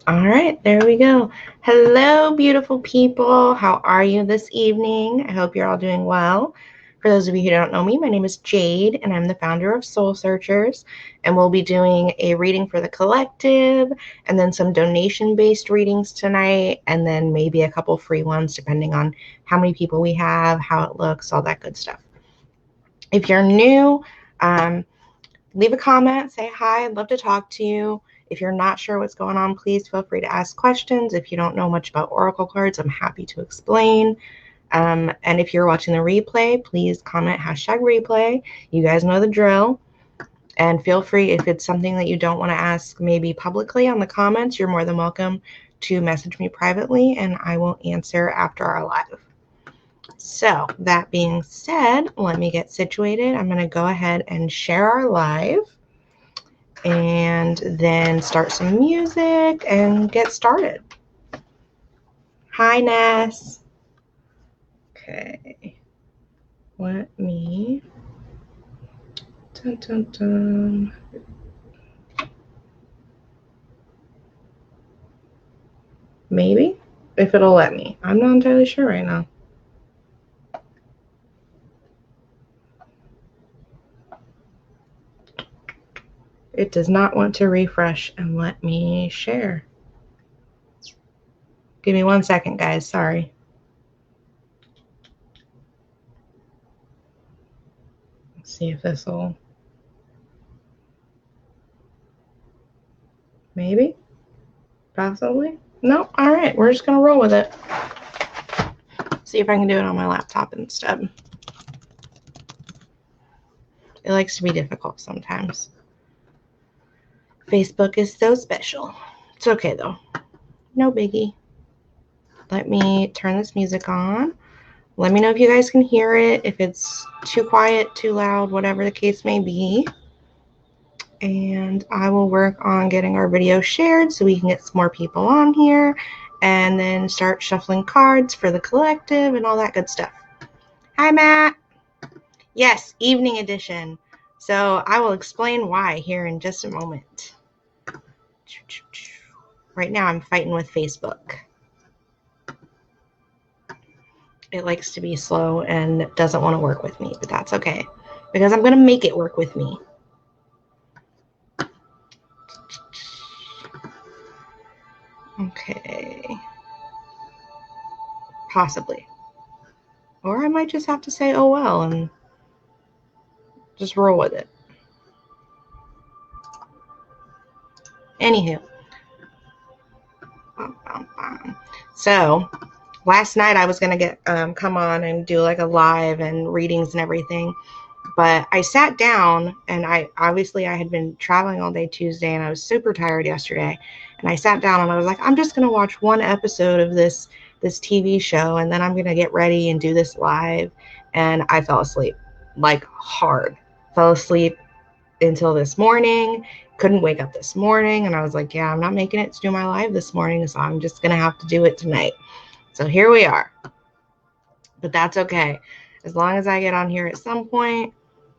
All right, there we go. Hello, beautiful people. How are you this evening? I hope you're all doing well. For those of you who don't know me, my name is Jade, and I'm the founder of Soul Searchers. And we'll be doing a reading for the collective, and then some donation-based readings tonight, and then maybe a couple free ones, depending on how many people we have, how it looks, all that good stuff. If you're new, um, leave a comment, say hi. I'd love to talk to you. If you're not sure what's going on, please feel free to ask questions. If you don't know much about oracle cards, I'm happy to explain. And if you're watching the replay, please comment #replay. You guys know the drill. And feel free, if it's something that you don't want to ask maybe publicly on the comments, you're more than welcome to message me privately and I will answer after our live. So that being said, let me get situated. I'm going to go ahead and share our live and then start some music and get started. Hi, Ness. Okay. Let me. Dun, dun, dun. Maybe, if it'll let me. I'm not entirely sure right now. It does not want to refresh and let me share. Give me 1 second, guys. Sorry. Let's see if this will. Maybe? Possibly? No? All right. We're just going to roll with it. See if I can do it on my laptop instead. It likes to be difficult sometimes. Facebook is so special. It's okay, though. No biggie. Let me turn this music on. Let me know if you guys can hear it, if it's too quiet, too loud, whatever the case may be. And I will work on getting our video shared so we can get some more people on here and then start shuffling cards for the collective and all that good stuff. Hi, Matt. Yes, evening edition. So I will explain why here in just a moment. Right now I'm fighting with Facebook. It likes to be slow and doesn't want to work with me, but that's okay because I'm going to make it work with me. Okay. Possibly. Or I might just have to say, oh well, and just roll with it. Anywho. So last night I was going to get come on and do like a live and readings and everything. But I sat down and I had been traveling all day Tuesday and I was super tired yesterday. And I sat down and I was like, I'm just going to watch one episode of this TV show and then I'm going to get ready and do this live. And I fell asleep, like hard. Fell asleep until this morning. Couldn't wake up this morning. And I was like, yeah, I'm not making it to do my live this morning. So I'm just going to have to do it tonight. So here we are. But that's okay. As long as I get on here at some point,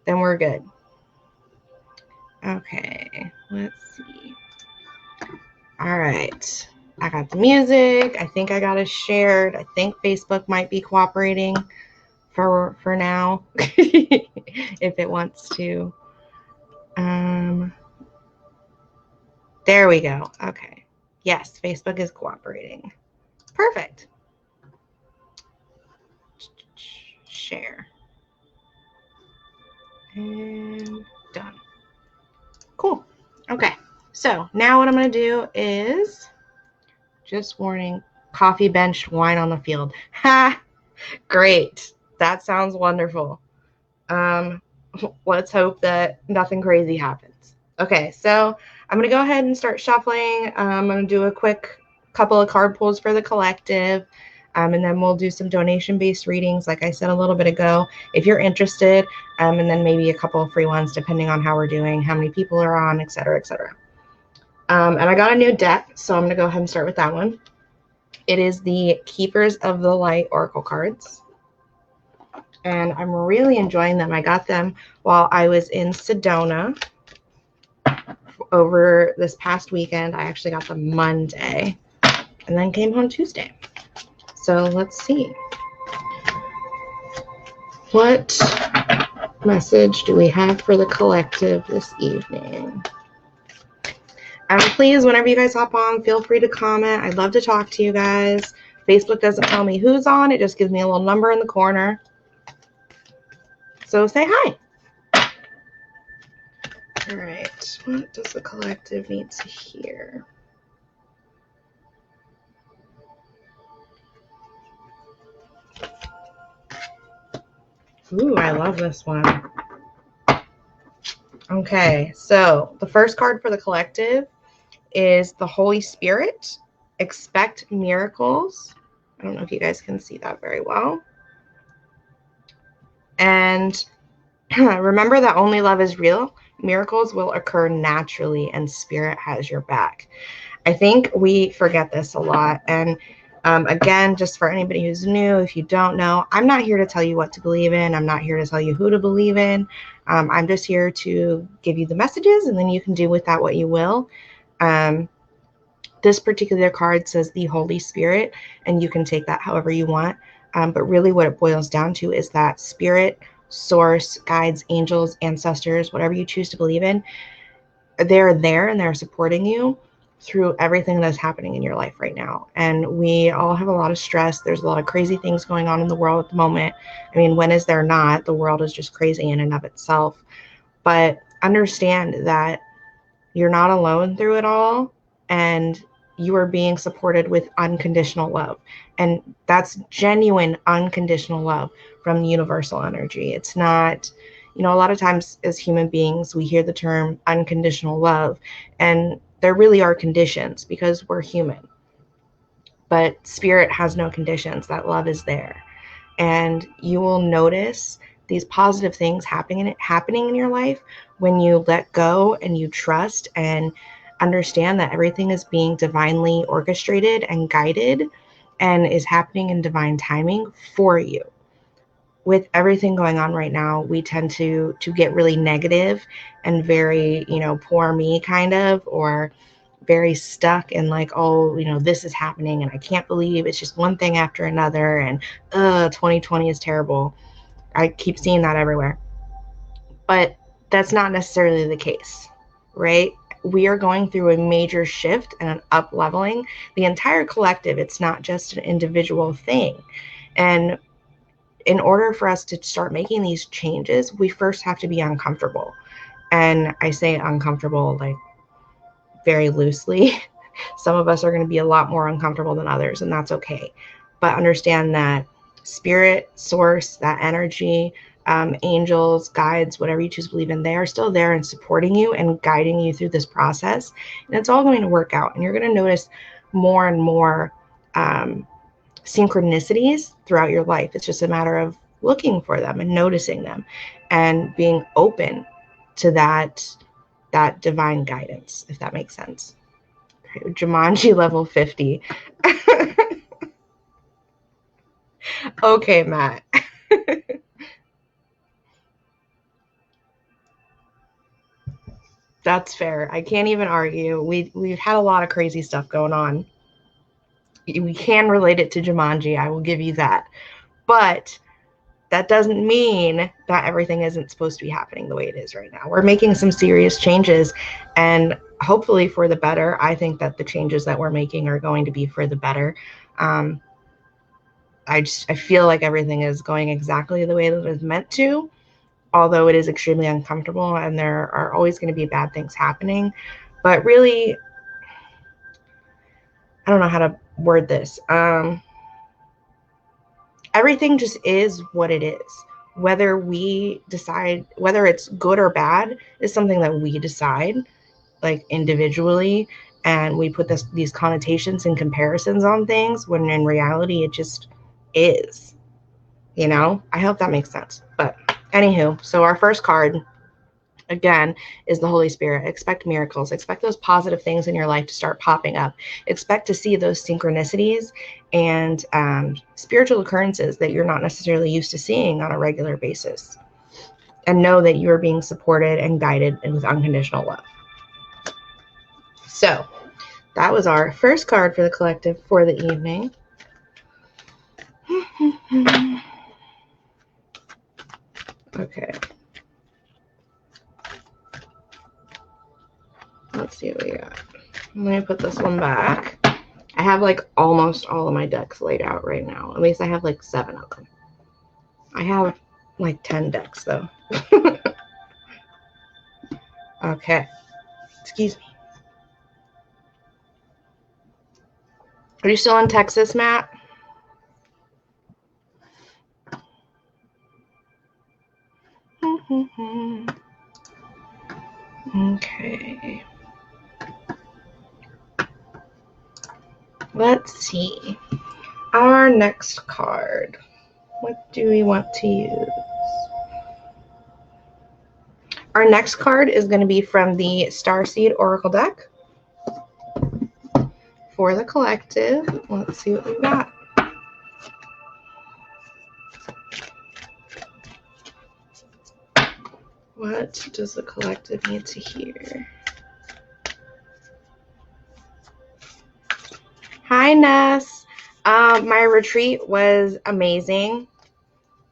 then we're good. Okay, let's see. All right, I got the music. I think I got it shared. I think Facebook might be cooperating for now if it wants to. There we go. Okay. Yes, Facebook is cooperating. Perfect. Share. And done. Cool. Okay. So now what I'm going to do is, just warning, coffee benched, wine on the field. Ha! Great. That sounds wonderful. Let's hope that nothing crazy happens. Okay, so I'm going to go ahead and start shuffling. I'm going to do a quick couple of card pulls for the collective. And then we'll do some donation-based readings, like I said a little bit ago, if you're interested, and then maybe a couple of free ones, depending on how we're doing, how many people are on, et cetera, et cetera. And I got a new deck, so I'm going to go ahead and start with that one. It is the Keepers of the Light Oracle cards. And I'm really enjoying them. I got them while I was in Sedona over this past weekend. I actually got them Monday and then came home Tuesday. So let's see. What message do we have for the collective this evening? Please, whenever you guys hop on, feel free to comment. I'd love to talk to you guys. Facebook doesn't tell me who's on. It just gives me a little number in the corner. So say hi. All right. What does the collective need to hear? Ooh, I love this one. Okay, so the first card for the collective is the Holy Spirit. Expect miracles. I don't know if you guys can see that very well. And remember that only love is real. Miracles will occur naturally and Spirit has your back. I think we forget this a lot. And again, just for anybody who's new, if you don't know, I'm not here to tell you what to believe in. I'm not here to tell you who to believe in. I'm just here to give you the messages and then you can do with that what you will. This particular card says the Holy Spirit, and you can take that however you want. But really what it boils down to is that spirit, source, guides, angels, ancestors, whatever you choose to believe in, they're there and they're supporting you through everything that's happening in your life right now. And we all have a lot of stress. There's a lot of crazy things going on in the world at the moment. I mean, when is there not? The world is just crazy in and of itself. But understand that you're not alone through it all, and you are being supported with unconditional love. And that's genuine unconditional love from universal energy. It's not, you know, a lot of times as human beings, we hear the term unconditional love, and there really are conditions because we're human. But spirit has no conditions. That love is there. And you will notice these positive things happening in your life when you let go and you trust and understand that everything is being divinely orchestrated and guided and is happening in divine timing for you. With everything going on right now, we tend to get really negative and very, you know, poor me kind of, or very stuck in like, oh, you know, this is happening and I can't believe it's just one thing after another, and 2020 is terrible. I keep seeing that everywhere. But that's not necessarily the case, right? We are going through a major shift and an up leveling. The entire collective, it's not just an individual thing. And in order for us to start making these changes, we first have to be uncomfortable. And I say uncomfortable like very loosely. Some of us are going to be a lot more uncomfortable than others, and that's okay. But understand that spirit, source, that energy, angels, guides, whatever you choose to believe in, they are still there and supporting you and guiding you through this process. And it's all going to work out. And you're going to notice more and more synchronicities throughout your life. It's just a matter of looking for them and noticing them and being open to that divine guidance, if that makes sense. Okay, Jumanji level 50. Okay, Matt. That's fair. I can't even argue. We've had a lot of crazy stuff going on. We can relate it to Jumanji. I will give you that. But that doesn't mean that everything isn't supposed to be happening the way it is right now. We're making some serious changes, and hopefully for the better. I think that the changes that we're making are going to be for the better. I feel like everything is going exactly the way that it was meant to, although it is extremely uncomfortable and there are always going to be bad things happening. But really, I don't know how to word this. Everything just is what it is. Whether we decide, whether it's good or bad, is something that we decide, like individually, and we put these connotations and comparisons on things when in reality it just is. You know, I hope that makes sense. But anywho, so our first card again is the Holy Spirit. Expect miracles. Expect those positive things in your life to start popping up. Expect to see those synchronicities and spiritual occurrences that you're not necessarily used to seeing on a regular basis. And know that you are being supported and guided and with unconditional love. So that was our first card for the collective for the evening. Okay. Let's see what we got. Let me put this one back. I have like almost all of my decks laid out right now. At least I have like 7 of them. I have like 10 decks though. Okay. Excuse me. Are you still in Texas, Matt? Okay. Let's see. Our next card. What do we want to use? Our next card is going to be from the Starseed Oracle deck for the collective. Let's see what we got. What does the collective need to hear? Hi, Ness. My retreat was amazing.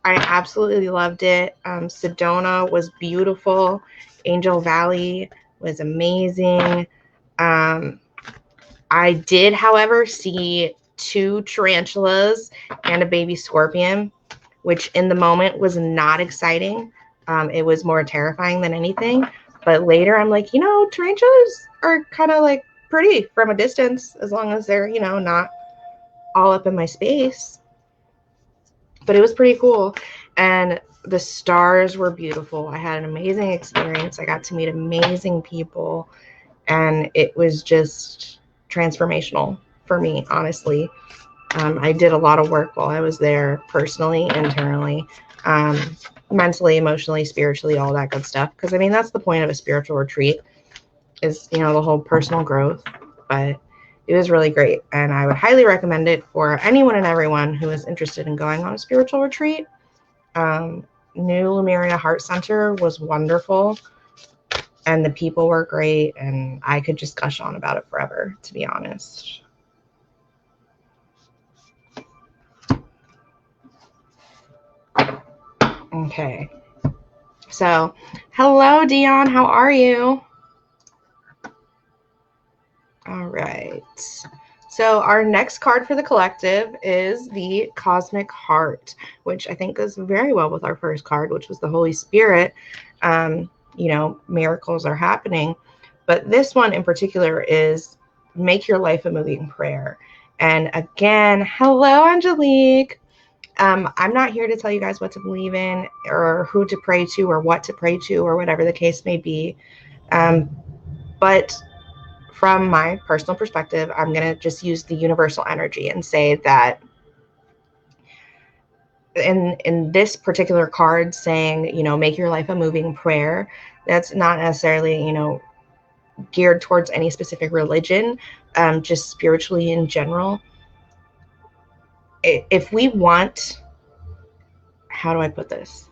I absolutely loved it. Sedona was beautiful. Angel Valley was amazing. I did, however, see 2 tarantulas and a baby scorpion, which in the moment was not exciting. It was more terrifying than anything. But later I'm like, tarantulas are kind of like pretty from a distance, as long as they're, not all up in my space. But it was pretty cool. And the stars were beautiful. I had an amazing experience. I got to meet amazing people. And it was just transformational for me, honestly. I did a lot of work while I was there, personally, internally, mentally, emotionally, spiritually, all that good stuff. Because, I mean, that's the point of a spiritual retreat is, the whole personal growth. But it was really great. And I would highly recommend it for anyone and everyone who is interested in going on a spiritual retreat. New Lemuria Heart Center was wonderful. And the people were great. And I could just gush on about it forever, to be honest. Okay. So, hello, Dion. How are you? All right. So our next card for the collective is the Cosmic Heart, which I think goes very well with our first card, which was the Holy Spirit. Miracles are happening. But this one in particular is make your life a moving prayer. And again, hello, Angelique. I'm not here to tell you guys what to believe in or who to pray to or what to pray to or whatever the case may be. But from my personal perspective, I'm going to just use the universal energy and say that in this particular card saying, make your life a moving prayer, that's not necessarily, geared towards any specific religion, just spiritually in general. If we want, how do I put this?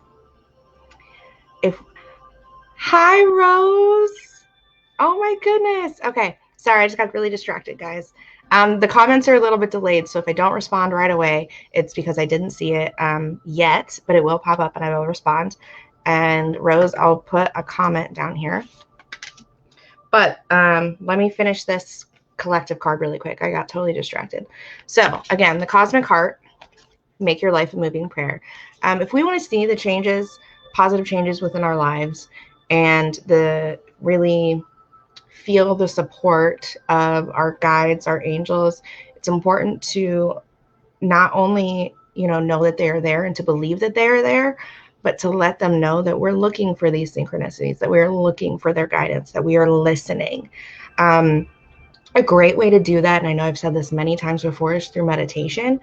Hi, Rose. Oh my goodness. Okay. Sorry, I just got really distracted, guys. The comments are a little bit delayed, so if I don't respond right away, it's because I didn't see it yet, but it will pop up and I will respond. And Rose, I'll put a comment down here. But let me finish this collective card really quick. I got totally distracted. So again, the Cosmic Heart, make your life a moving prayer. If we want to see the changes, positive changes within our lives, and the really feel the support of our guides, our angels, it's important to not only, know that they're there and to believe that they're there, but to let them know that we're looking for these synchronicities, that we're looking for their guidance, that we are listening. A great way to do that, and I know I've said this many times before, is through meditation.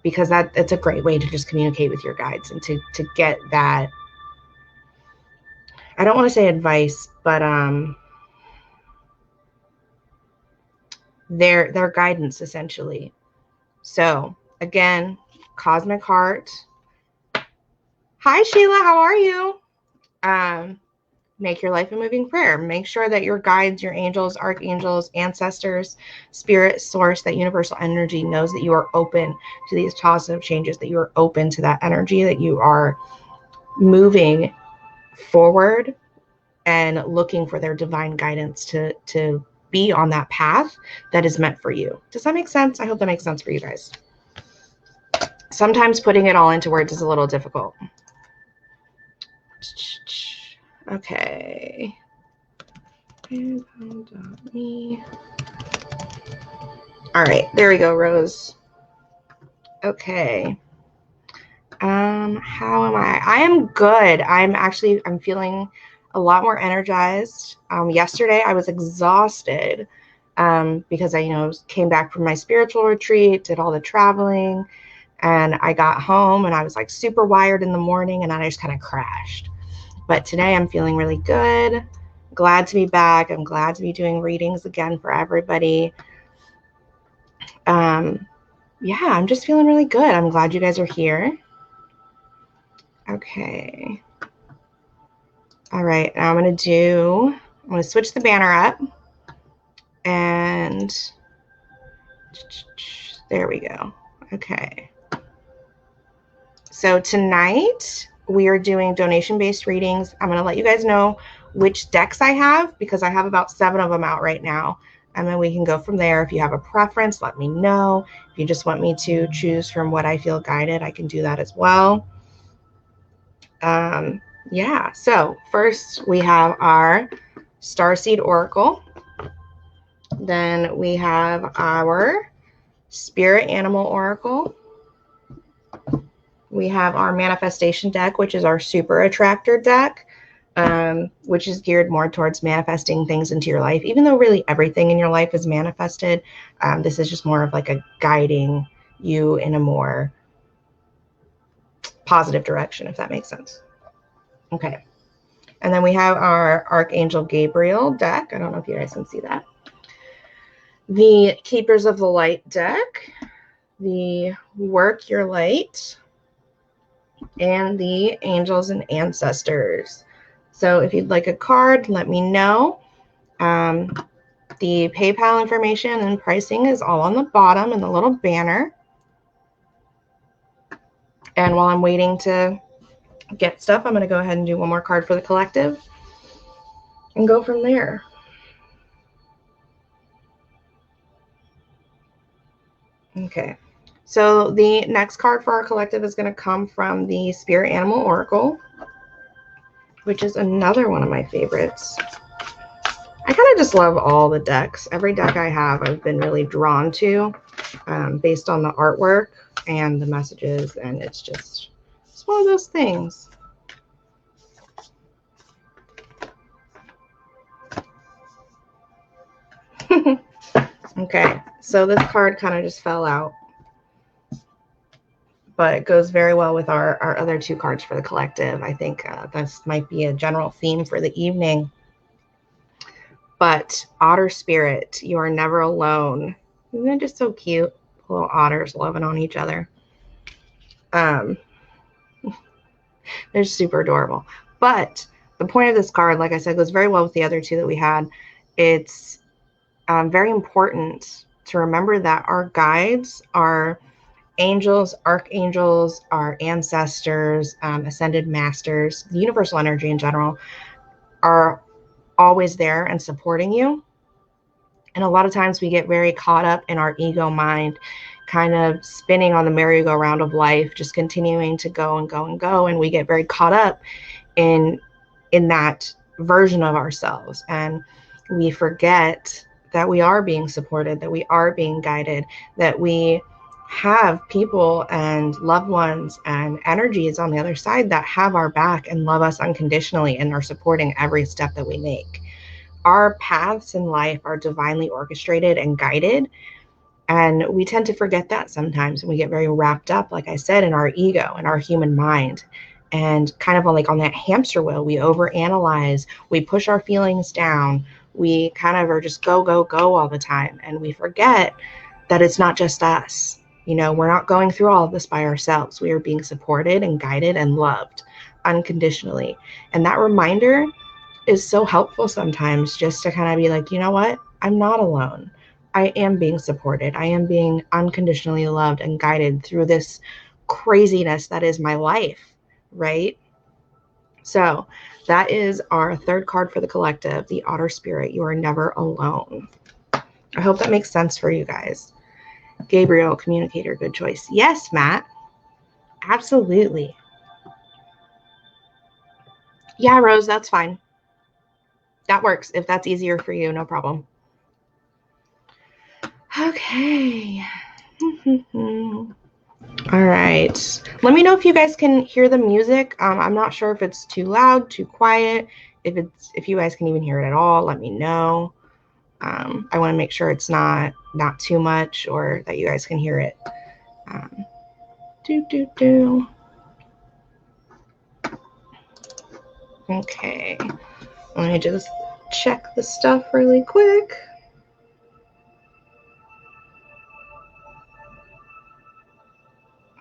Because it's a great way to just communicate with your guides and to get that, I don't want to say advice, but their guidance essentially. So again, Cosmic Heart. Hi Sheila, how are you? make your life a moving prayer. Make sure that your guides, your angels, archangels, ancestors, spirit, source, that universal energy knows that you are open to these positive changes, that you are open to that energy, that you are moving forward and looking for their divine guidance to be on that path that is meant for you. Does that make sense? I hope that makes sense for you guys. Sometimes putting it all into words is a little difficult. Okay. All right, there we go, Rose. Okay. How am I? I am good. I'm feeling a lot more energized. Yesterday I was exhausted because I, came back from my spiritual retreat, did all the traveling, and I got home and I was like super wired in the morning, and then I just kind of crashed. But today I'm feeling really good. Glad to be back. I'm glad to be doing readings again for everybody. Yeah, I'm just feeling really good. I'm glad you guys are here. Okay. All right, now I'm going to switch the banner up, and there we go. Okay. So tonight we are doing donation-based readings. I'm going to let you guys know which decks I have, because I have about 7 of them out right now. And then we can go from there. If you have a preference, let me know. If you just want me to choose from what I feel guided, I can do that as well. Yeah, so first we have our Starseed Oracle. Then we have our Spirit Animal Oracle. We have our Manifestation deck, which is our Super Attractor deck, which is geared more towards manifesting things into your life. Even though really everything in your life is manifested, this is just more of like a guiding you in a more positive direction, if that makes sense. Okay. And then we have our Archangel Gabriel deck. I don't know if you guys can see that. The Keepers of the Light deck, the Work Your Light, and the Angels and Ancestors. So if you'd like a card, let me know. The PayPal information and pricing is all on the bottom in the little banner. And while I'm waiting to get stuff, I'm going to go ahead and do one more card for the collective and go from there. Okay, so the next card for our collective is going to come from the Spirit Animal Oracle, which is another one of my favorites. I kind of just love all the decks. Every deck I have, I've been really drawn to based on the artwork and the messages, and it's one of those things. Okay, so this card kind of just fell out, but it goes very well with our other 2 cards for the collective. I think this might be a general theme for the evening. But Otter Spirit, you are never alone. Isn't it just so cute? Little otters loving on each other. They're super adorable. But the point of this card, like I said, goes very well with the other 2 that we had. It's very important to remember that our guides, our angels, archangels, our ancestors, ascended masters, the universal energy in general, are always there and supporting you. And a lot of times we get very caught up in our ego mind, kind of spinning on the merry-go-round of life, just continuing to go and go and go. And we get very caught up in that version of ourselves. And we forget that we are being supported, that we are being guided, that we have people and loved ones and energies on the other side that have our back and love us unconditionally and are supporting every step that we make. Our paths in life are divinely orchestrated and guided, and we tend to forget that sometimes, and we get very wrapped up, like I said, in our ego and our human mind, and kind of like on that hamster wheel. We overanalyze, we push our feelings down, we kind of are just go, go, go all the time, and we forget that it's not just us. We're not going through all of this by ourselves. We are being supported and guided and loved unconditionally. And that reminder is so helpful sometimes, just to kind of be like, you know what? I'm not alone. I am being supported. I am being unconditionally loved and guided through this craziness that is my life, right? So that is our third card for the collective, the Otter Spirit. You are never alone. I hope that makes sense for you guys. Gabriel, communicator, good choice. Yes, Matt. Absolutely. Yeah, Rose, that's fine. That works. If that's easier for you, no problem. Okay. All right. Let me know if you guys can hear the music. I'm not sure if it's too loud, too quiet. If you guys can even hear it at all, let me know. I want to make sure it's not too much, or that you guys can hear it. Okay. Let me just check the stuff really quick.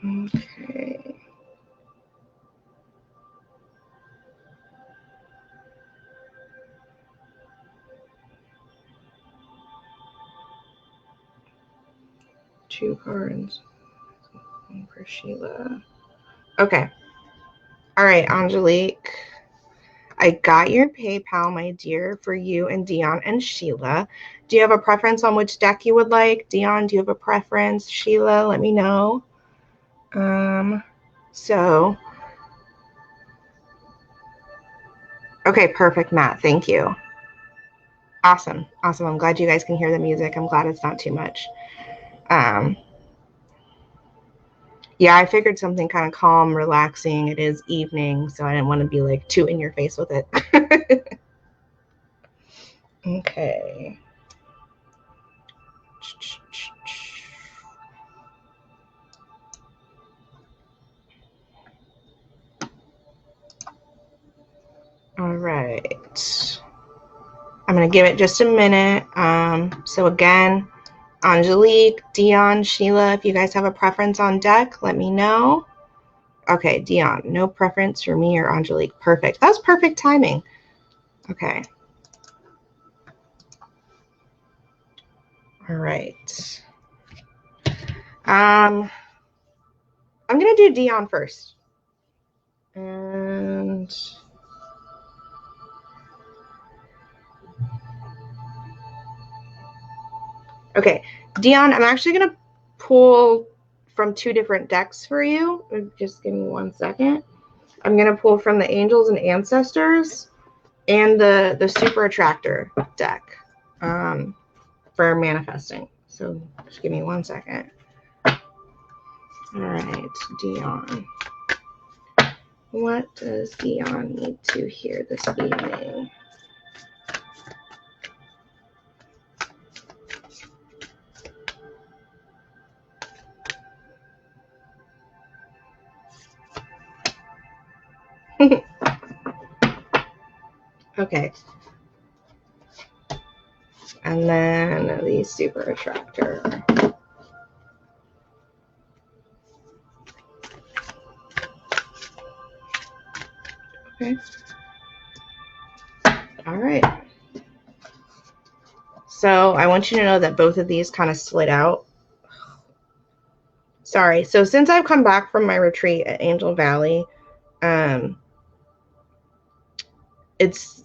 Okay. Two cards for Sheila. Okay. All right, Angelique. I got your PayPal, my dear, for you and Dion and Sheila. Do you have a preference on which deck you would like? Dion, do you have a preference? Sheila, let me know. Okay, perfect, Matt. Thank you. Awesome. I'm glad you guys can hear the music. I'm glad it's not too much. Yeah, I figured something kind of calm, relaxing. It is evening, so I didn't want to be like too in your face with it. Okay. All right. I'm going to give it just a minute. So again, Angelique, Dion, Sheila, if you guys have a preference on deck, let me know. Okay, Dion, no preference for me or Angelique. Perfect. That was perfect timing. Okay. All right. I'm going to do Dion first. And okay, Dion, I'm actually going to pull from two different decks for you. Just give me 1 second. I'm going to pull from the Angels and Ancestors and the Super Attractor deck for manifesting. So just give me 1 second. All right, Dion. What does Dion need to hear this evening? Okay. And then the Super Attractor. Okay. All right. So I want you to know that both of these kind of slid out. Sorry. So since I've come back from my retreat at Angel Valley, it's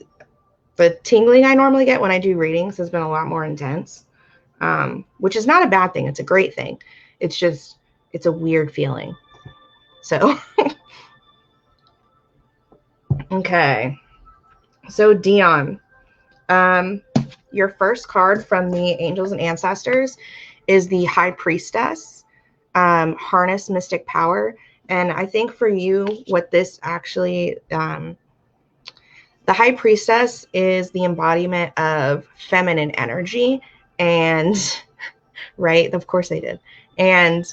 the tingling I normally get when I do readings has been a lot more intense, which is not a bad thing. It's a great thing. It's just, it's a weird feeling. So, okay. So Dion, your first card from the Angels and Ancestors is the High Priestess, Harness Mystic Power. And I think for you, what this actually, the High Priestess is the embodiment of feminine energy. And, right, of course they did. And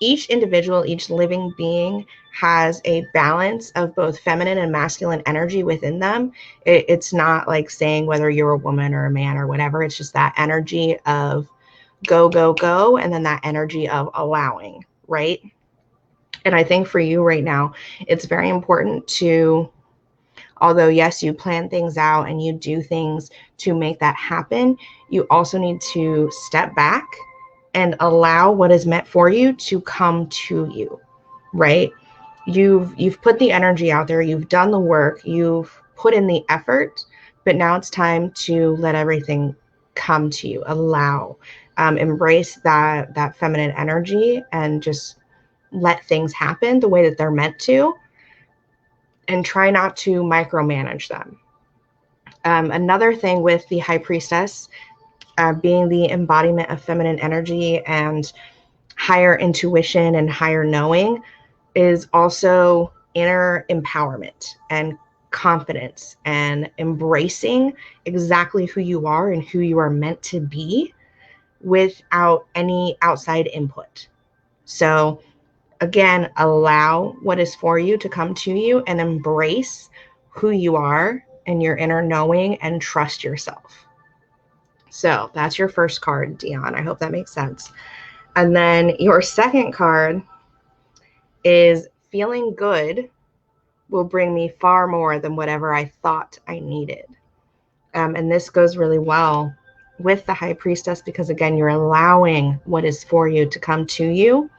each individual, each living being has a balance of both feminine and masculine energy within them. It's not like saying whether you're a woman or a man or whatever. It's just that energy of go, go, go, and then that energy of allowing, right? And I think for you right now, it's very important to although yes, you plan things out and you do things to make that happen, you also need to step back and allow what is meant for you to come to you, right? You've put the energy out there, you've done the work, you've put in the effort, but now it's time to let everything come to you. Allow, embrace that feminine energy and just let things happen the way that they're meant to, and try not to micromanage them. Another thing with the High Priestess, being the embodiment of feminine energy and higher intuition and higher knowing, is also inner empowerment and confidence and embracing exactly who you are and who you are meant to be without any outside input. So again, allow what is for you to come to you and embrace who you are and your inner knowing and trust yourself. So that's your first card, Dion. I hope that makes sense. And then your second card is feeling good will bring me far more than whatever I thought I needed. And this goes really well with the High Priestess because, again, you're allowing what is for you to come to you,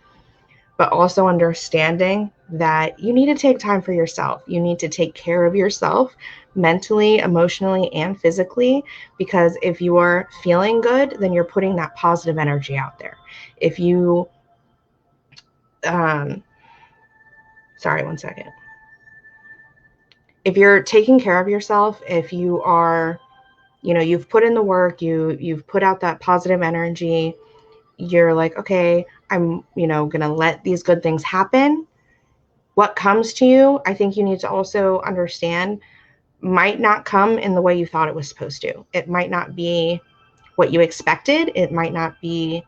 but also understanding that you need to take time for yourself. You need to take care of yourself mentally, emotionally, and physically, because if you are feeling good, then you're putting that positive energy out there. If you, sorry, one second. If you're taking care of yourself, if you are, you've put in the work, you've put out that positive energy, you're like, okay, I'm, going to let these good things happen. What comes to you, I think you need to also understand, might not come in the way you thought it was supposed to. It might not be what you expected. It might not be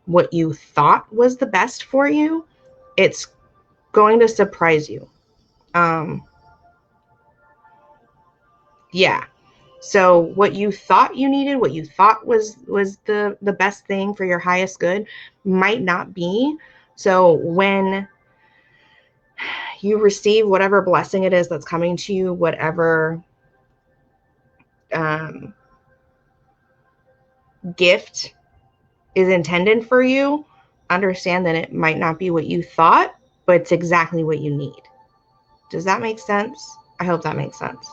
what you thought was the best for you. It's going to surprise you. Yeah. So what you thought you needed, what you thought was the best thing for your highest good might not be. So when you receive whatever blessing it is that's coming to you, whatever gift is intended for you, understand that it might not be what you thought, but it's exactly what you need. Does that make sense? I hope that makes sense.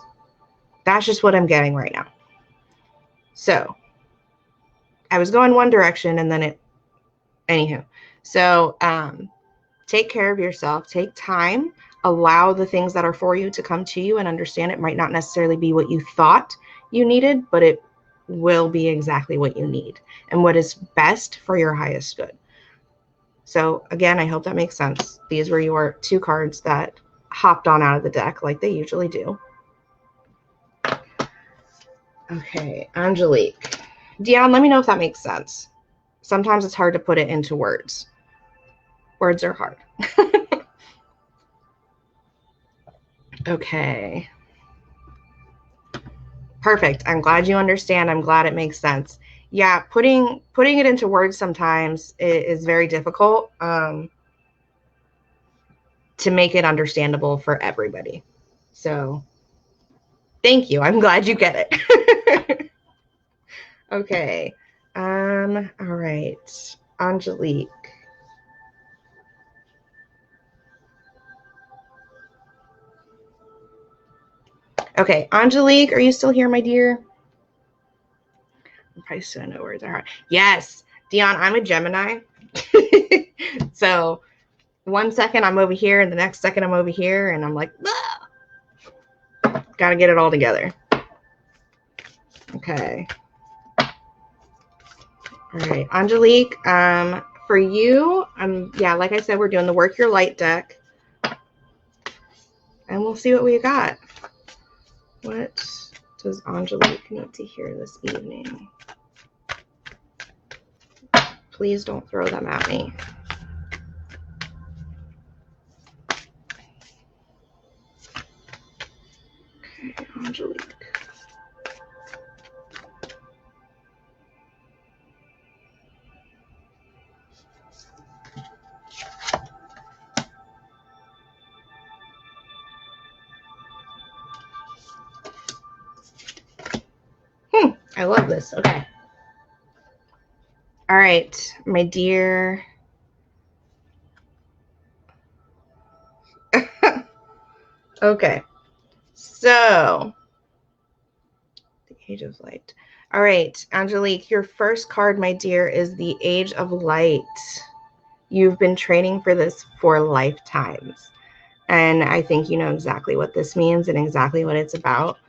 That's just what I'm getting right now. So I was going one direction and then anywho. So take care of yourself, take time, allow the things that are for you to come to you, and understand it might not necessarily be what you thought you needed, but it will be exactly what you need and what is best for your highest good. So again, I hope that makes sense. These were your two cards that hopped on out of the deck like they usually do. Okay, Angelique. Dion, let me know if that makes sense. Sometimes it's hard to put it into words. Words are hard. Okay. Perfect. I'm glad you understand. I'm glad it makes sense. Yeah, putting it into words sometimes is very difficult to make it understandable for everybody. So thank you. I'm glad you get it. Okay. All right. Angelique. Okay, Angelique, are you still here, my dear? I'm probably still know words are hard. Yes, Dion, I'm a Gemini. So 1 second I'm over here and the next second I'm over here and I'm like, ah! Gotta get it all together. Okay. All right, Angelique, for you, yeah, like I said, we're doing the Work Your Light deck. And we'll see what we got. What does Angelique need to hear this evening? Please don't throw them at me. Okay, Angelique. this. Okay. All right, my dear. Okay. So, the Age of Light. All right, Angelique, your first card, my dear, is the Age of Light. You've been training for this for lifetimes. And I think you know exactly what this means and exactly what it's about.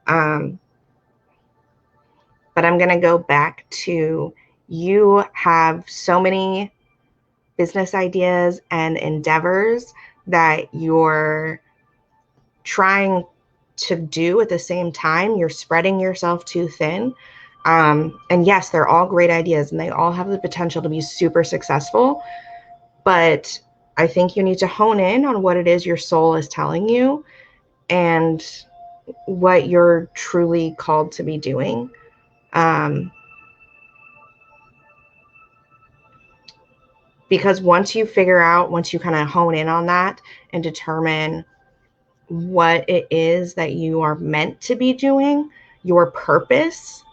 But I'm going to go back to you have so many business ideas and endeavors that you're trying to do at the same time. You're spreading yourself too thin. And yes, they're all great ideas and they all have the potential to be super successful. But I think you need to hone in on what it is your soul is telling you and what you're truly called to be doing. Because once you kind of hone in on that and determine what it is that you are meant to be doing, your purpose,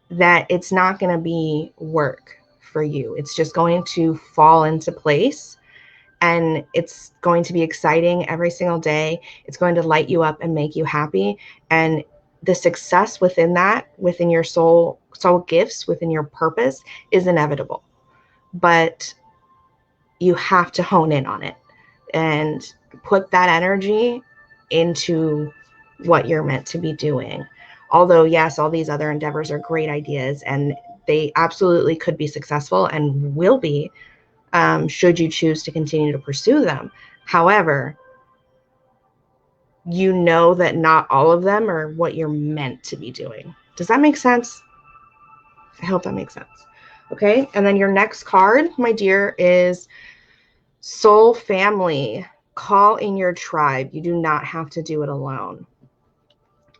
that it's not going to be work for you. It's just going to fall into place and it's going to be exciting every single day. It's going to light you up and make you happy. And the success within that, within your soul gifts, within your purpose is inevitable. But you have to hone in on it and put that energy into what you're meant to be doing. Although, yes, all these other endeavors are great ideas and they absolutely could be successful and will be, should you choose to continue to pursue them. However, you know that not all of them are what you're meant to be doing. Does that make sense? I hope that makes sense. Okay. And then your next card, my dear, is Soul Family. Call in your tribe. You do not have to do it alone.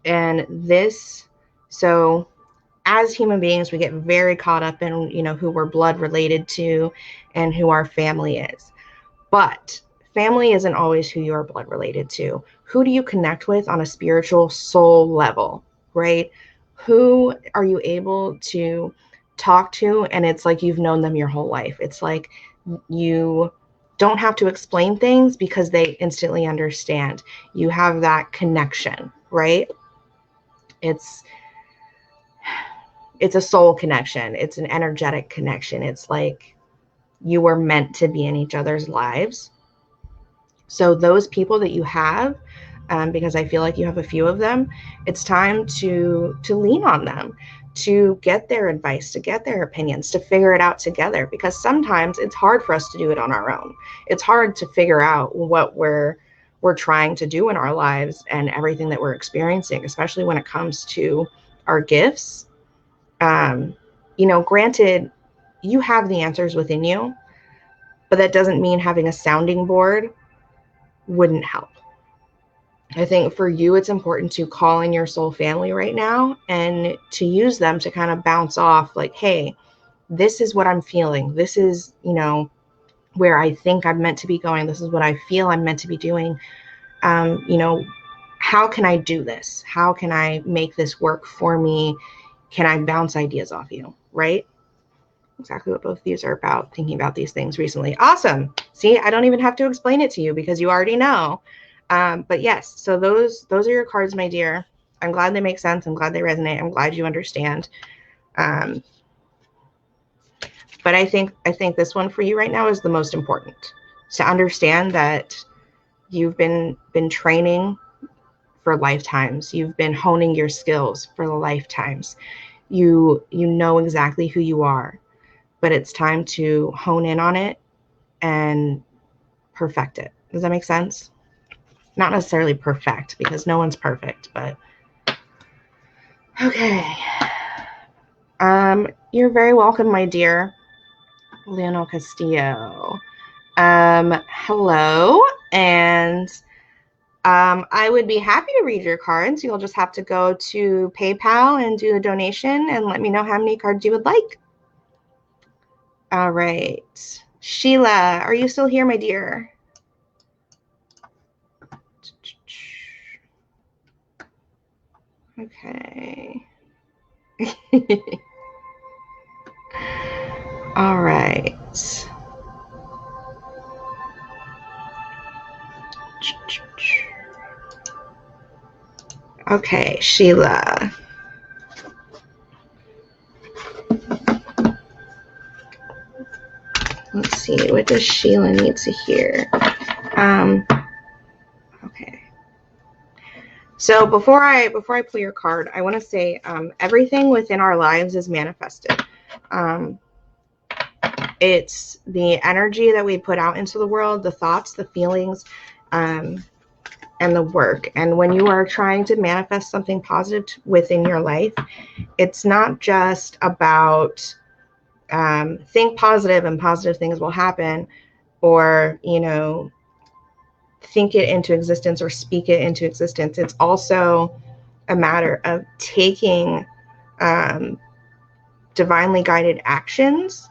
And this, so as human beings, we get very caught up in, who we're blood related to and who our family is. But family isn't always who you're blood related to. Who do you connect with on a spiritual soul level, right? Who are you able to talk to? And it's like you've known them your whole life. It's like you don't have to explain things because they instantly understand. You have that connection, right? It's a soul connection. It's an energetic connection. It's like you were meant to be in each other's lives. So those people that you have, because I feel like you have a few of them, it's time to lean on them, to get their advice, to get their opinions, to figure it out together. Because sometimes it's hard for us to do it on our own. It's hard to figure out what we're trying to do in our lives and everything that we're experiencing, especially when it comes to our gifts. Granted, you have the answers within you, but that doesn't mean having a sounding board wouldn't help. I think for you, it's important to call in your soul family right now and to use them to kind of bounce off like, hey, this is what I'm feeling. This is, where I think I'm meant to be going. This is what I feel I'm meant to be doing. How can I do this? How can I make this work for me? Can I bounce ideas off you? Right? Exactly what both of these are about, thinking about these things recently. Awesome. See, I don't even have to explain it to you because you already know. But yes, so those are your cards, my dear. I'm glad they make sense. I'm glad they resonate. I'm glad you understand. But I think this one for you right now is the most important, to understand that you've been training for lifetimes. You've been honing your skills for lifetimes. You know exactly who you are, but it's time to hone in on it and perfect it. Does that make sense? Not necessarily perfect because no one's perfect, but okay. You're very welcome, my dear Leonel Castillo. Hello, and I would be happy to read your cards. You'll just have to go to PayPal and do a donation and let me know how many cards you would like. All right. Sheila, are you still here, my dear? Okay. All right. Okay, Sheila. Let's see, what does Sheila need to hear? Okay. So before I pull your card, I want to say everything within our lives is manifested. It's the energy that we put out into the world, the thoughts, the feelings, and the work. And when you are trying to manifest something positive within your life, it's not just about think positive and positive things will happen, or, you know, think it into existence or speak it into existence. It's also a matter of taking divinely guided actions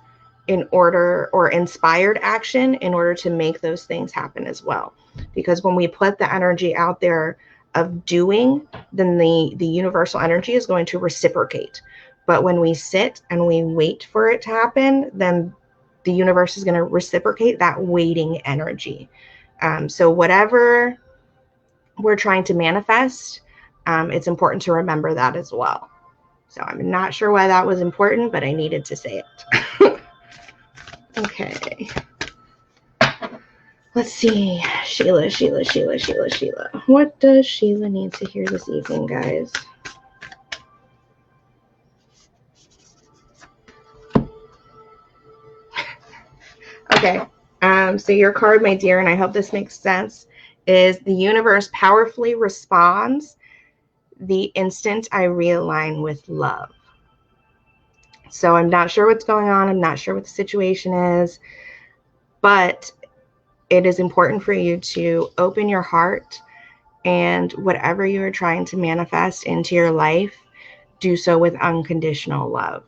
in order, or inspired action in order to make those things happen as well. Because when we put the energy out there of doing, then the universal energy is going to reciprocate. But when we sit and we wait for it to happen, then the universe is going to reciprocate that waiting energy. So whatever we're trying to manifest, it's important to remember that as well. So I'm not sure why that was important, but I needed to say it. Okay. Let's see. Sheila. What does Sheila need to hear this evening, guys? Okay. So your card, my dear, and I hope this makes sense, is the universe powerfully responds the instant I realign with love. So I'm not sure what's going on. I'm not sure what the situation is, but it is important for you to open your heart, and whatever you are trying to manifest into your life, do so with unconditional love.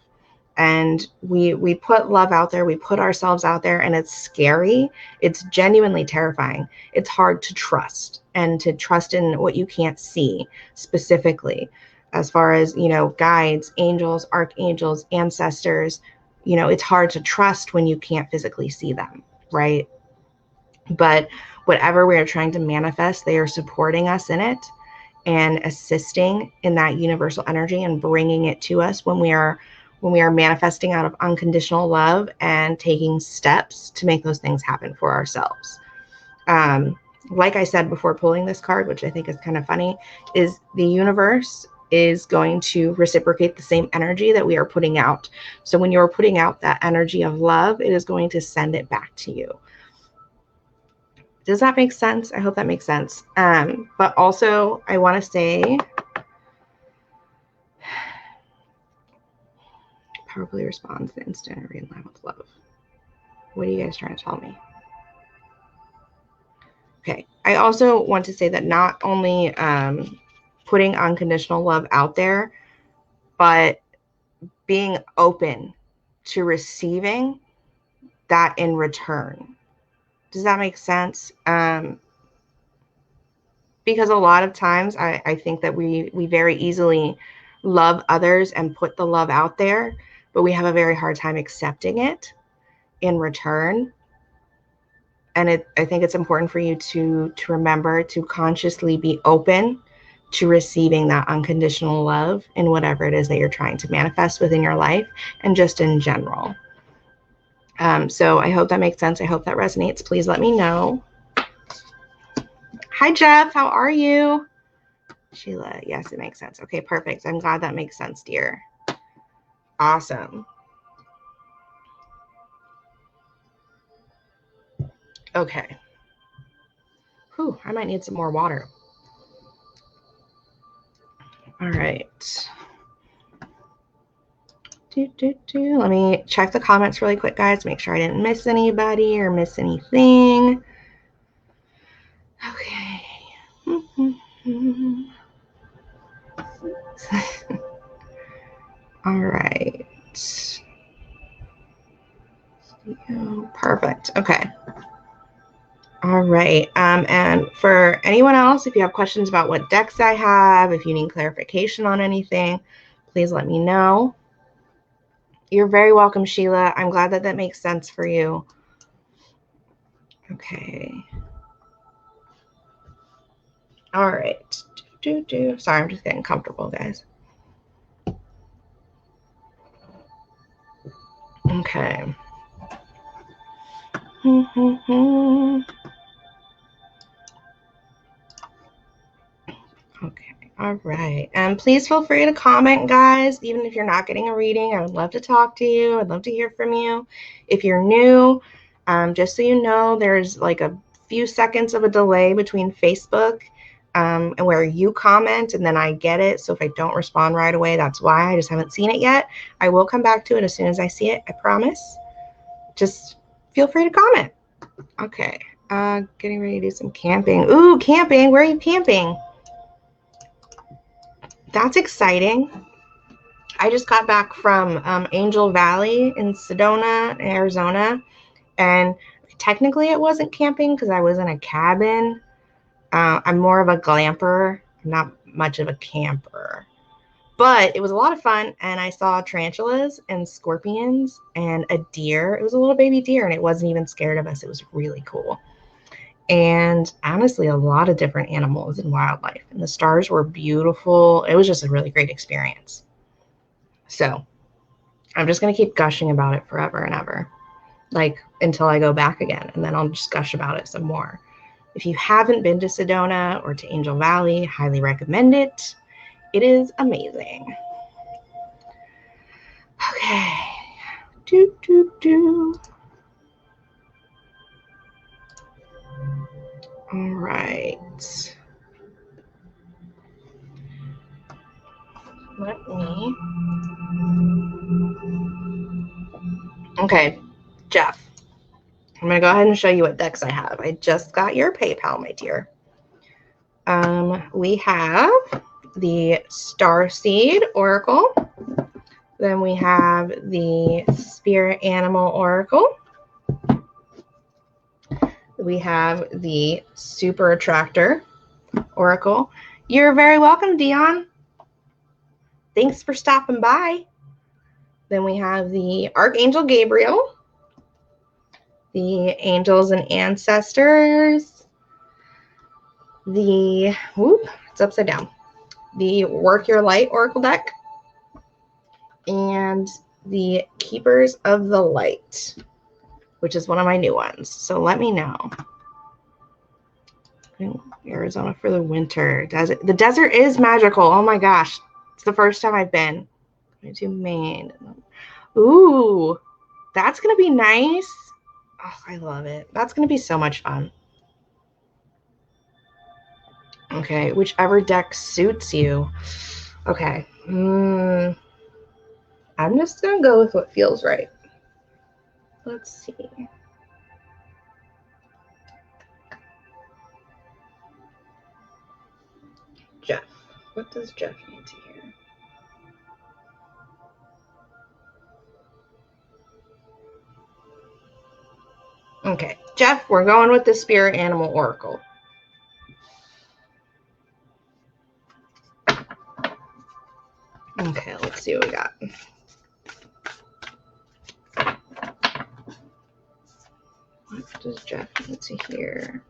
And we put love out there, we put ourselves out there, and it's scary. It's genuinely terrifying. It's hard to trust, and to trust in what you can't see, specifically as far as, you know, guides, angels, archangels, ancestors. You know, it's hard to trust when you can't physically see them, right? But whatever we are trying to manifest, they are supporting us in it and assisting in that universal energy and bringing it to us when we are manifesting out of unconditional love and taking steps to make those things happen for ourselves. Like I said before pulling this card, which I think is kind of funny, is the universe is going to reciprocate the same energy that we are putting out. So when you're putting out that energy of love, it is going to send it back to you. Does that make sense? I hope that makes sense. But also, I want to say, powerfully responds the instant I realign with love. What are you guys trying to tell me? Okay. I also want to say that not only putting unconditional love out there, but being open to receiving that in return. Does that make sense? Because a lot of times I think that we very easily love others and put the love out there, but we have a very hard time accepting it in return. And I think it's important for you to remember to consciously be open to receiving that unconditional love in whatever it is that you're trying to manifest within your life, and just in general. So I hope that makes sense. I hope that resonates. Please let me know. Hi, Jeff. How are you? Sheila. Yes, it makes sense. Okay, perfect. I'm glad that makes sense, dear. Awesome. Okay. Whew, I might need some more water. All right. Let me check the comments really quick, guys. Make sure I didn't miss anybody or miss anything. Okay. All right. Perfect. Okay. All right. And for anyone else, if you have questions about what decks I have, if you need clarification on anything, please let me know. You're very welcome, Sheila. I'm glad that that makes sense for you. Okay. All right. Sorry, I'm just getting comfortable, guys. Okay. Okay. All right. And please feel free to comment, guys. Even if you're not getting a reading, I would love to talk to you. I'd love to hear from you. If you're new, just so you know, there's like a few seconds of a delay between Facebook and where you comment and then I get it. So if I don't respond right away, that's why. I just haven't seen it yet. I will come back to it as soon as I see it. I promise. Just feel free to comment. Okay. Getting ready to do some camping. Ooh, camping. Where are you camping? That's exciting. I just got back from Angel Valley in Sedona, Arizona, and technically it wasn't camping because I was in a cabin. I'm more of a glamper, not much of a camper. But it was a lot of fun, and I saw tarantulas and scorpions and a deer. It was a little baby deer, and it wasn't even scared of us. It was really cool. And honestly, a lot of different animals and wildlife. And the stars were beautiful. It was just a really great experience. So I'm just going to keep gushing about it forever and ever, like until I go back again. And then I'll just gush about it some more. If you haven't been to Sedona or to Angel Valley, highly recommend it. It is amazing. Okay. All right. Let me. Okay, Jeff. I'm going to go ahead and show you what decks I have. I just got your PayPal, my dear. We have the Starseed Oracle. Then we have the Spirit Animal Oracle. We have the Super Attractor Oracle. You're very welcome, Dion. Thanks for stopping by. Then we have the Archangel Gabriel, the Angels and Ancestors, the, it's upside down, the Work Your Light Oracle deck, and the Keepers of the Light, which is one of my new ones. So let me know. Arizona for the winter. Desert. The desert is magical. Oh my gosh. It's the first time I've been. To Maine. Ooh, that's going to be nice. Oh, I love it. That's going to be so much fun. Okay, whichever deck suits you. Okay. I'm just going to go with what feels right. Let's see. Jeff. What does Jeff need to hear? Okay, Jeff, we're going with the Spirit Animal Oracle. Okay, let's see what we got. What does Jeff need to hear?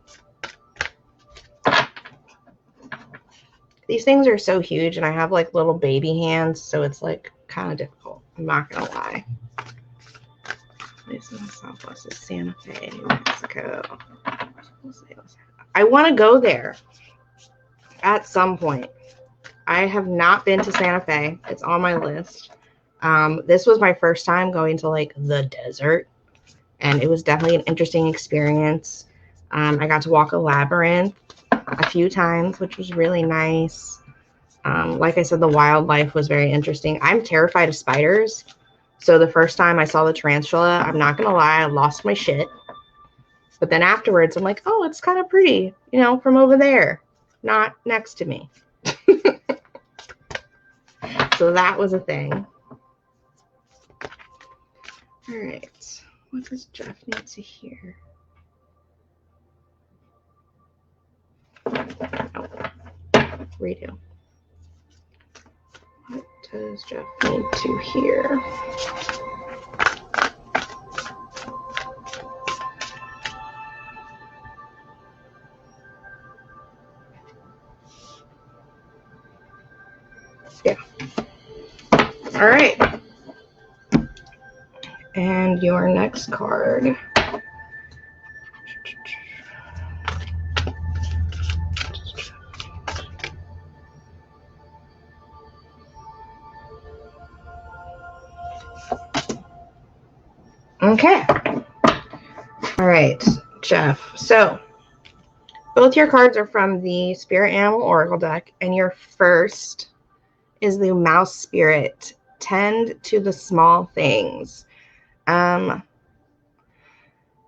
These things are so huge, and I have like little baby hands, so it's like kind of difficult. I'm not gonna lie. Place in the Southwest is Santa Fe, New Mexico. I want to go there at some point. I have not been to Santa Fe. It's on my list. This was my first time going to like the desert, and it was definitely an interesting experience. I got to walk a labyrinth a few times, which was really nice. Like I said, the wildlife was very interesting. I'm terrified of spiders. So the first time I saw the tarantula, I'm not going to lie, I lost my shit. But then afterwards, I'm like, oh, it's kind of pretty, you know, from over there, not next to me. So that was a thing. All right. What does Jeff need to hear? Oh, redo. What does Jeff need to hear? Yeah. All right. And your next card. Okay. All right, Jeff. So both your cards are from the Spirit Animal Oracle deck, and your first is the Mouse Spirit. Tend to the small things.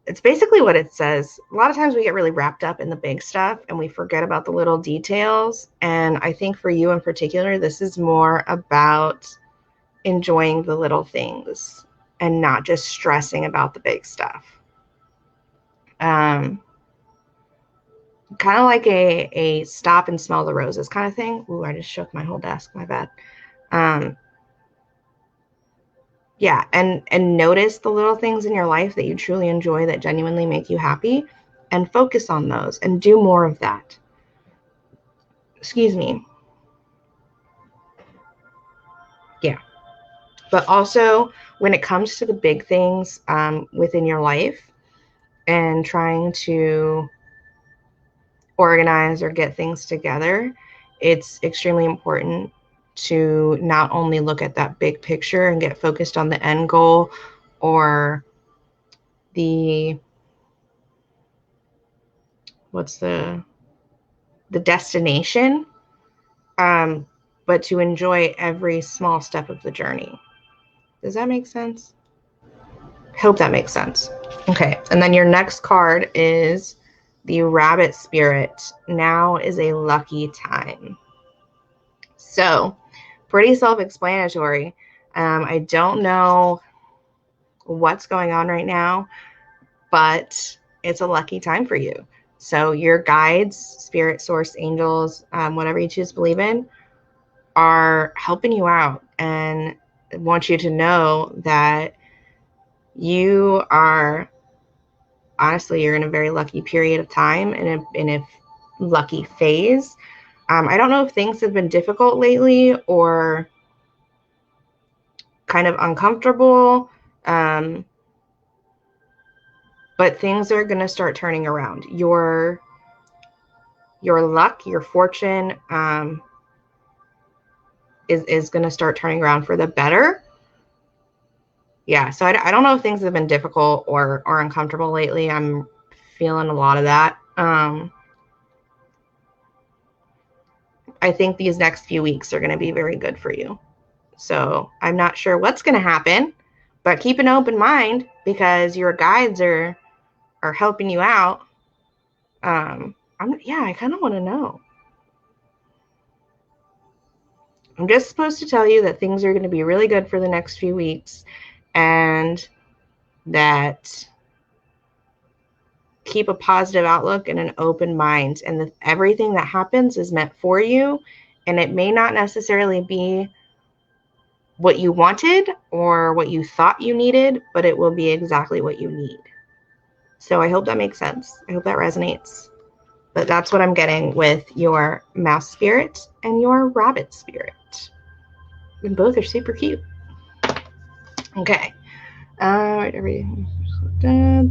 It's basically what it says. A lot of times we get really wrapped up in the big stuff and we forget about the little details. And I think for you in particular, this is more about enjoying the little things and not just stressing about the big stuff. Kind of like a stop and smell the roses kind of thing. Ooh, I just shook my whole desk. My bad. Yeah, and notice the little things in your life that you truly enjoy that genuinely make you happy, and focus on those and do more of that. Excuse me. Yeah. But also, when it comes to the big things within your life and trying to organize or get things together, it's extremely important to not only look at that big picture and get focused on the end goal or the destination, but to enjoy every small step of the journey. Does that make sense? Hope that makes sense. Okay, and then your next card is the Rabbit Spirit. Now is a lucky time. So, pretty self-explanatory. I don't know what's going on right now, but it's a lucky time for you. So your guides, spirit, source, angels, whatever you choose to believe in, are helping you out and want you to know that you are, honestly, you're in a very lucky period of time and in a lucky phase. I don't know if things have been difficult lately or kind of uncomfortable, but things are going to start turning around. Your luck, your fortune is going to start turning around for the better. Yeah, so I don't know if things have been difficult or uncomfortable lately. I'm feeling a lot of that. I think these next few weeks are going to be very good for you. So I'm not sure what's going to happen, but keep an open mind because your guides are helping you out. I kind of want to know. I'm just supposed to tell you that things are going to be really good for the next few weeks and that keep a positive outlook and an open mind, and that everything that happens is meant for you, and it may not necessarily be what you wanted or what you thought you needed, but it will be exactly what you need. So I hope that makes sense. I hope that resonates. But that's what I'm getting with your mouse spirit and your rabbit spirit. And both are super cute. Okay. There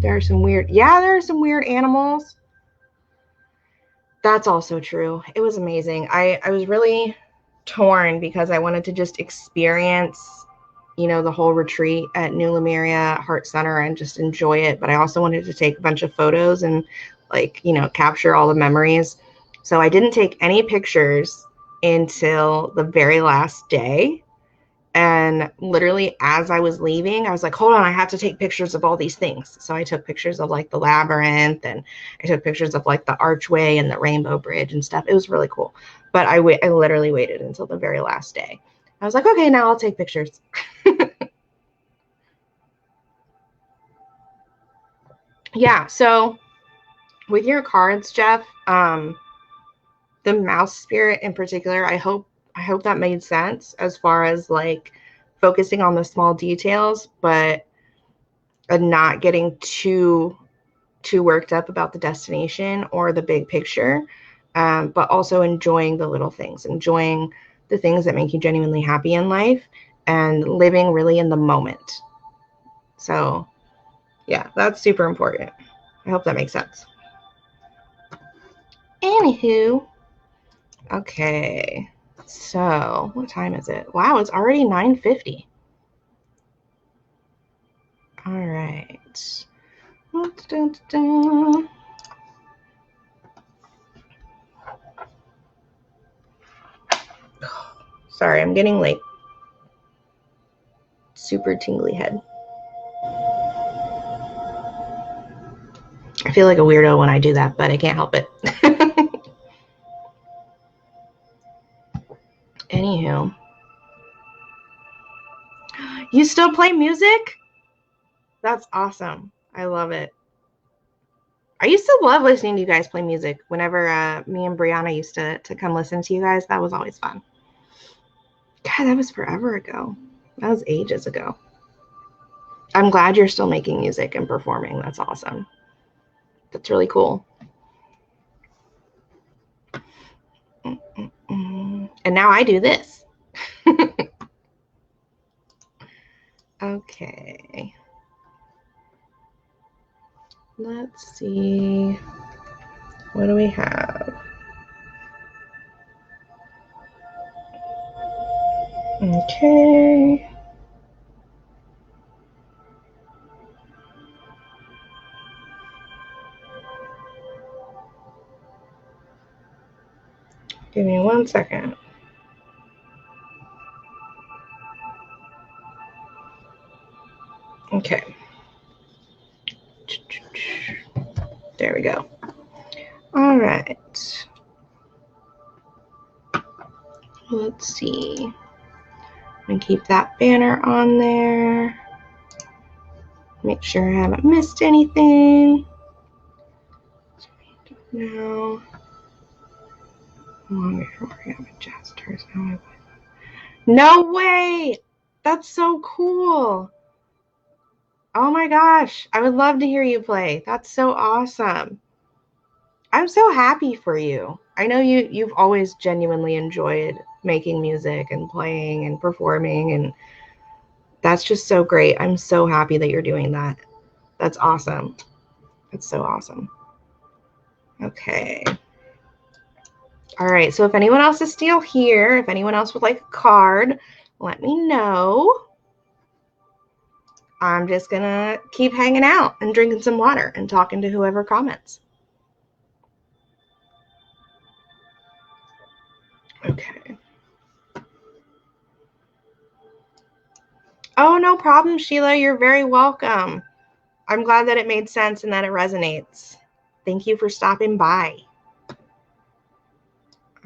are some weird animals. That's also true. It was amazing. I was really torn because I wanted to just experience, the whole retreat at New Lemuria Heart Center and just enjoy it. But I also wanted to take a bunch of photos and capture all the memories. So I didn't take any pictures until the very last day. And literally as I was leaving, I was like, hold on, I have to take pictures of all these things. So I took pictures of the labyrinth, and I took pictures of the archway and the rainbow bridge and stuff. It was really cool. But I literally waited until the very last day. I was like, okay, now I'll take pictures. Yeah, so with your cards, Jeff, the mouse spirit in particular, I hope I hope that made sense as far as like focusing on the small details, but not getting too worked up about the destination or the big picture, but also enjoying the little things, enjoying the things that make you genuinely happy in life, and living really in the moment. So yeah, that's super important. I hope that makes sense. Anywho, okay. So what time is it? Wow, it's already 9:50. All right. Sorry, I'm getting late. Super tingly head. I feel like a weirdo when I do that, but I can't help it. Anywho, you still play music? That's awesome. I love it. I used to love listening to you guys play music. Whenever me and Brianna used to come listen to you guys, that was always fun. God, that was forever ago. That was ages ago. I'm glad you're still making music and performing. That's awesome. That's really cool. And now I do this. Okay. Let's see. What do we have? Okay. Give me 1 second. Okay. There we go. All right. Let's see. I'm going to keep that banner on there. Make sure I haven't missed anything. No. No way! That's so cool. Oh my gosh. I would love to hear you play. That's so awesome. I'm so happy for you. I know you've always genuinely enjoyed making music and playing and performing, and that's just so great. I'm so happy that you're doing that. That's awesome. That's so awesome. Okay. All right. So if anyone else is still here, if anyone else would like a card, let me know. I'm just going to keep hanging out and drinking some water and talking to whoever comments. Okay. Oh, no problem, Sheila. You're very welcome. I'm glad that it made sense and that it resonates. Thank you for stopping by.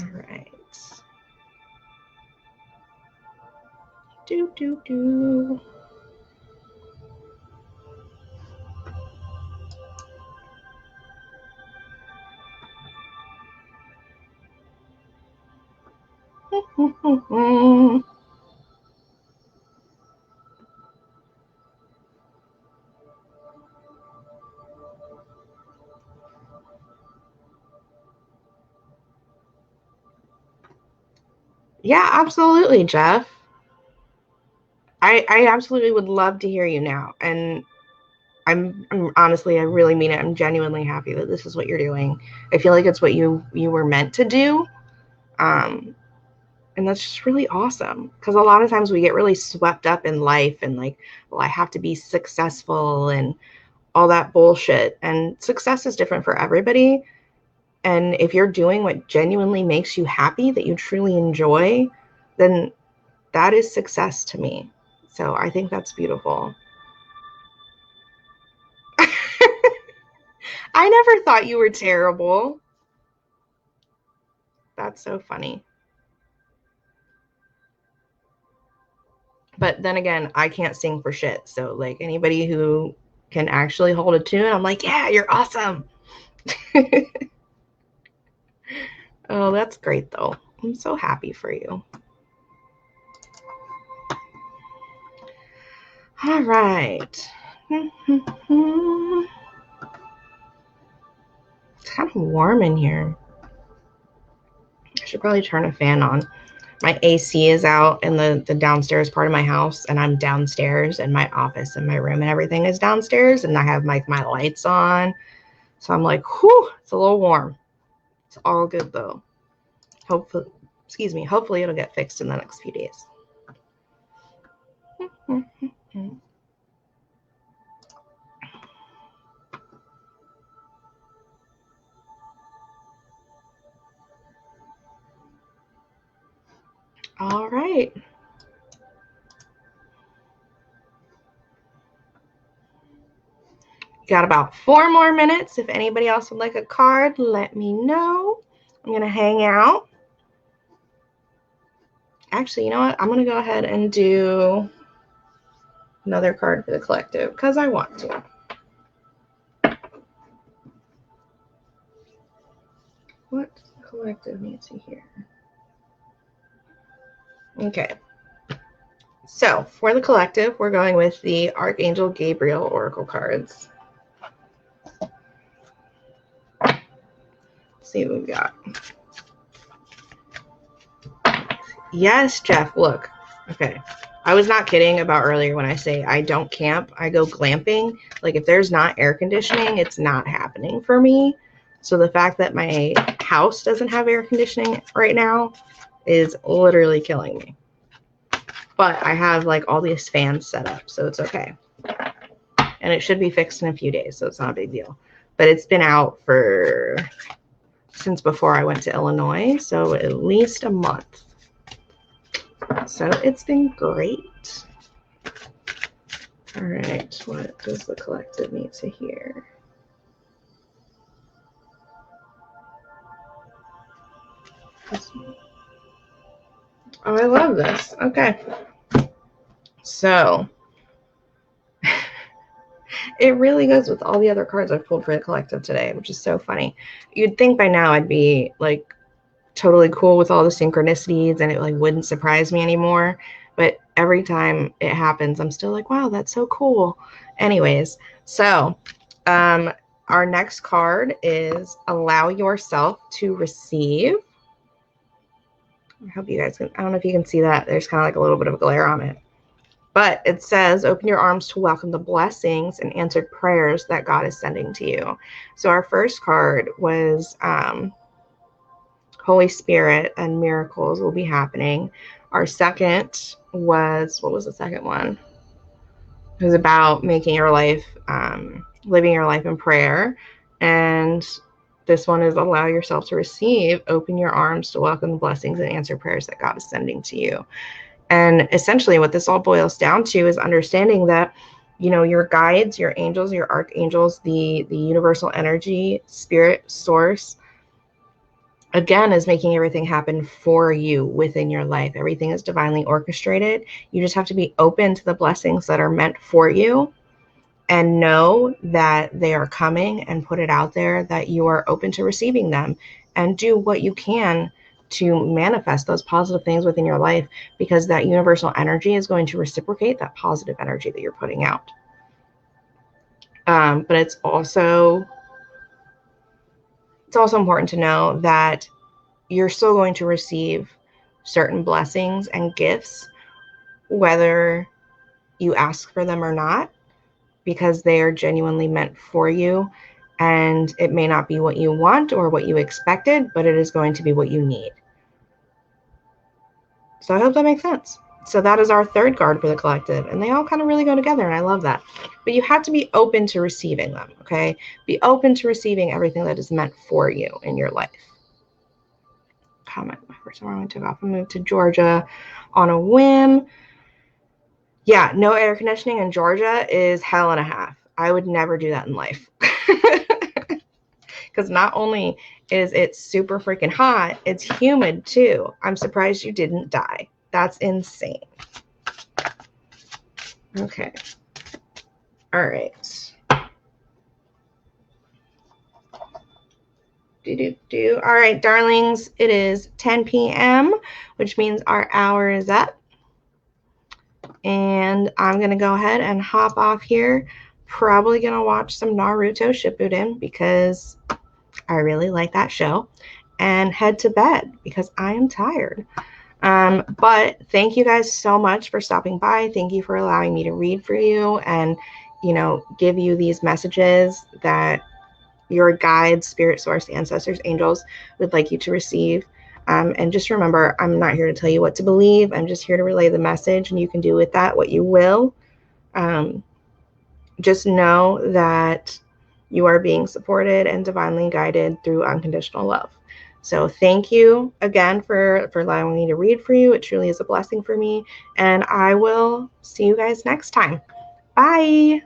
All right. Do. Yeah, absolutely, Jeff. I absolutely would love to hear you now. And I'm honestly, I really mean it. I'm genuinely happy that this is what you're doing. I feel like it's what you were meant to do. And that's just really awesome. Because a lot of times we get really swept up in life and like, well, I have to be successful and all that bullshit. And success is different for everybody. And if you're doing what genuinely makes you happy, that you truly enjoy, then that is success to me. So I think that's beautiful. I never thought you were terrible. That's so funny. But then again, I can't sing for shit. So like anybody who can actually hold a tune, I'm like, yeah, you're awesome. Oh, that's great though. I'm so happy for you. All right. It's kind of warm in here. I should probably turn a fan on. My AC is out in the downstairs part of my house, and I'm downstairs, and my office and my room and everything is downstairs, and I have my lights on. So I'm like, whew, it's a little warm. It's all good though. Hopefully it'll get fixed in the next few days. All right. Got about 4 more minutes. If anybody else would like a card, let me know. I'm going to hang out. Actually, you know what? I'm going to go ahead and do another card for the collective because I want to. What collective needs to hear? Okay. So for the collective, we're going with the Archangel Gabriel Oracle cards. Let's see what we've got. Yes, Jeff, look. Okay. I was not kidding about earlier when I say I don't camp. I go glamping. Like if there's not air conditioning, it's not happening for me. So the fact that my house doesn't have air conditioning right now is literally killing me. But I have like all these fans set up, so it's okay. And it should be fixed in a few days, so it's not a big deal. But it's been out since before I went to Illinois, so at least a month. So it's been great. All right, what does the collective need to hear? Oh, I love this. Okay. So it really goes with all the other cards I've pulled for the collective today, which is so funny. You'd think by now I'd be like totally cool with all the synchronicities and it like wouldn't surprise me anymore. But every time it happens, I'm still like, wow, that's so cool. Anyways, so our next card is Allow Yourself to Receive. I hope you guys can, I don't know if you can see that. There's kind of like a little bit of a glare on it. But it says, open your arms to welcome the blessings and answered prayers that God is sending to you. So our first card was Holy Spirit and miracles will be happening. Our second was, what was the second one? It was about making your life, living your life in prayer. And this one is allow yourself to receive, open your arms to welcome the blessings and answer prayers that God is sending to you. And essentially what this all boils down to is understanding that, you know, your guides, your angels, your archangels, the universal energy, spirit source, again, is making everything happen for you within your life. Everything is divinely orchestrated. You just have to be open to the blessings that are meant for you and know that they are coming and put it out there, that you are open to receiving them, and do what you can to manifest those positive things within your life, because that universal energy is going to reciprocate that positive energy that you're putting out. But it's also important to know that you're still going to receive certain blessings and gifts, whether you ask for them or not, because they are genuinely meant for you. And it may not be what you want or what you expected, but it is going to be what you need. So I hope that makes sense. So that is our third card for the collective, and they all kind of really go together, and I love that. But you have to be open to receiving them, okay? Be open to receiving everything that is meant for you in your life. Comment. For some reason I took off and moved to Georgia on a whim. Yeah, no air conditioning in Georgia is hell and a half. I would never do that in life. Because not only is it super freaking hot, it's humid too. I'm surprised you didn't die. That's insane. Okay. All right. All right, darlings, it is 10 p.m., which means our hour is up. And I'm going to go ahead and hop off here. Probably going to watch some Naruto Shippuden because I really like that show, and head to bed because I am tired. But thank you guys so much for stopping by. Thank you for allowing me to read for you and, give you these messages that your guides, spirit source, ancestors, angels would like you to receive. And just remember, I'm not here to tell you what to believe. I'm just here to relay the message, and you can do with that what you will. Just know that you are being supported and divinely guided through unconditional love. So thank you again for allowing me to read for you. It truly is a blessing for me. And I will see you guys next time. Bye.